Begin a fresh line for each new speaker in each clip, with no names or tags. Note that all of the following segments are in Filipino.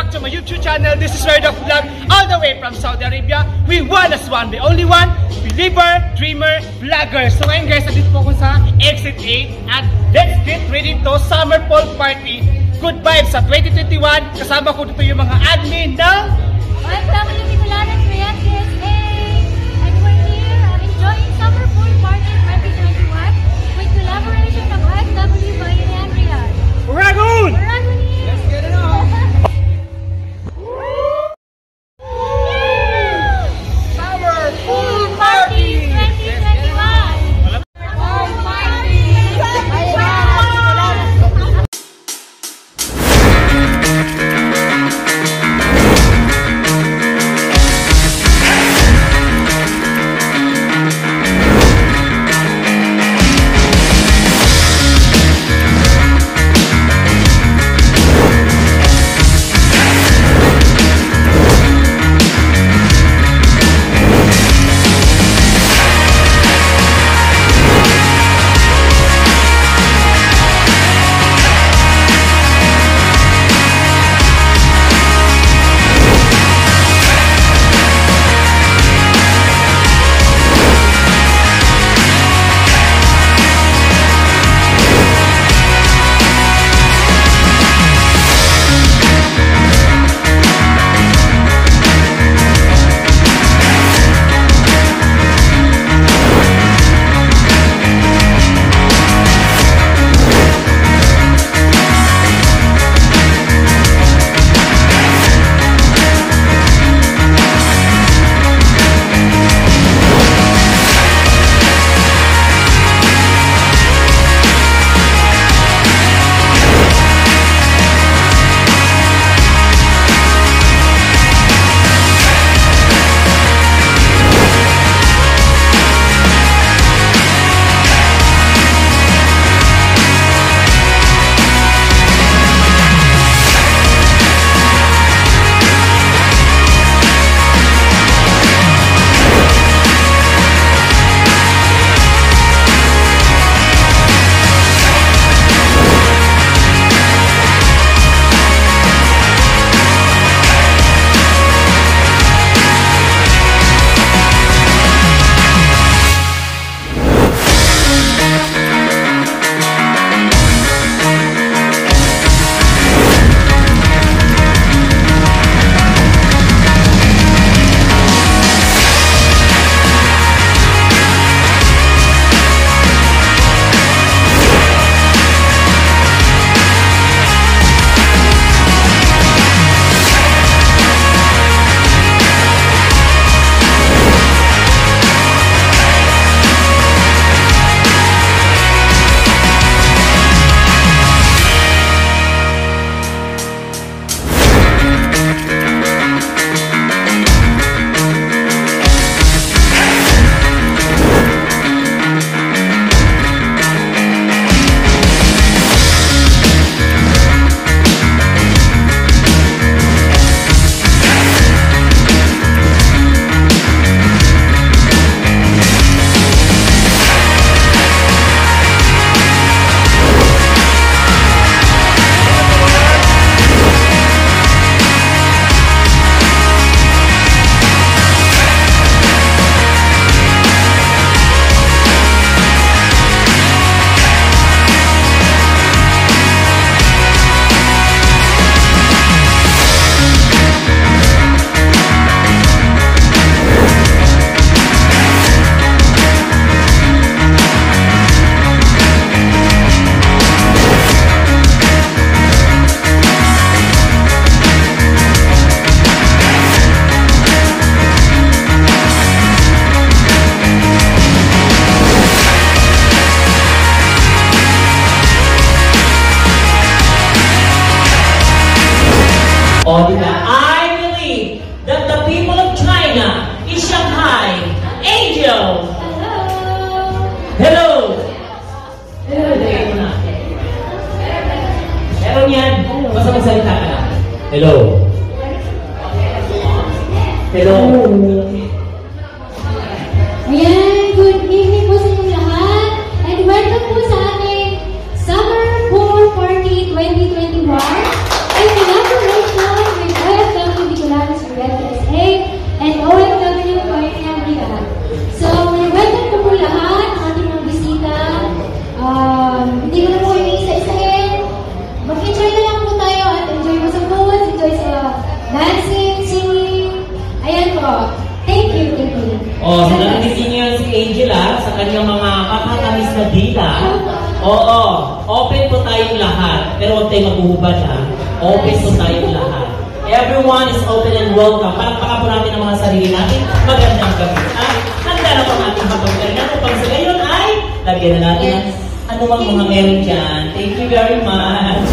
back to my YouTube channel. This is Red of Vlog, all the way from Saudi Arabia. We one as one, the only one, believer, dreamer, vlogger. So ngayon guys, nandito po ako sa Exit 8 at let's get ready to Summer Pool Party. Good vibes sa 2021. Kasama ko dito yung mga admin ng
OFW Bicolanas React PSA. And we're here enjoying Summer Pool Party 2021 with collaboration of OFW Bayanihan Riyadh.
Ragoon!
Let's get it on!
Summer Pool Party
2021! Pool Party 2021!
O, diba? I believe that the people of China in Shanghai, Angel! Hello! Hello! Hello na. Meron yan. Basta magsalita ka na. Hello! Hello!
Ayan, good evening po sa inyong lahat and welcome po sa ating Summer Pool Party 2021 in collaboration with
Nadila. Oo, open po tayong lahat. Pero huwag tayong maghuhubad ha. Open po tayong lahat. Everyone is open and welcome. Palakpakan po natin ang mga sarili natin. Magandang gabi. Handa na po ang ating hapagkarina. Upang sa ngayon ay lagyan na natin ano ang mga meron dyan. Thank you very much.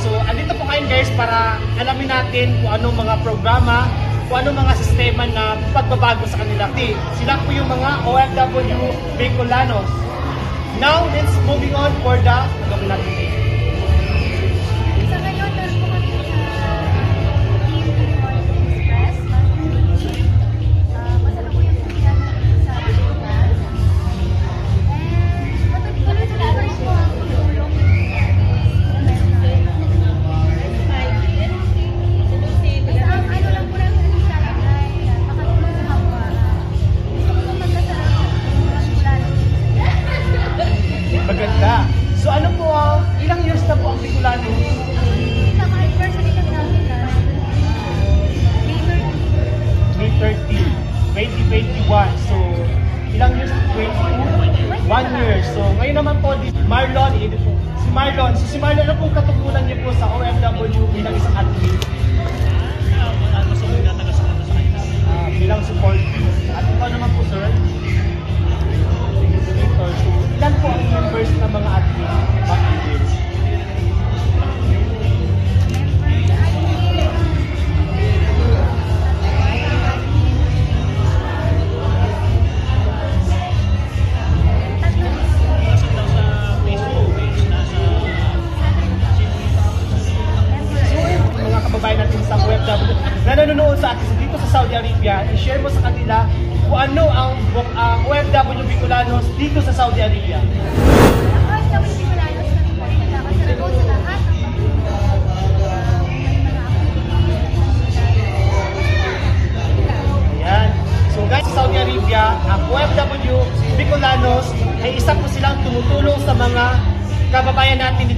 So, andito po kayo guys para alamin natin kung anong mga programa, kung anong mga sistema na pagbabago sa kanila. Sila po yung mga OFW Bicolanos. Now, let's moving on for the gawin natin.
Sa ngayon, meron po kami sa Team Morning Express. Masalubuyang po yan sa Bicolanan. And matuloy sa gagawin po ang tulong.
Maganda. So ano po, ilang years na po ang Bicolano?
Pinaka-anniversary kami namin na
May 30, 2021. So ilang years? 22? 1 year. So ngayon naman po, Marlon, si Marlon. So si Marlon, ano pong katutunan niyo po sa OFW bilang isang athlete? Bilang support. At ito naman po, sir? So, ilan po ang members ng mga athlete? Mga kababayan natin sa OFW na nanonood sa atin dito sa Saudi Arabia, i-share mo sa kanila kung ano ang OFW Bicolanos dito sa Saudi Arabia.
Ang OFW Bicolanos kami po rin nagkakasalubong sa lahat ng
Ayan. So guys, sa Saudi Arabia, ang OFW Bicolanos ay isa po silang tumutulong sa mga kababayan natin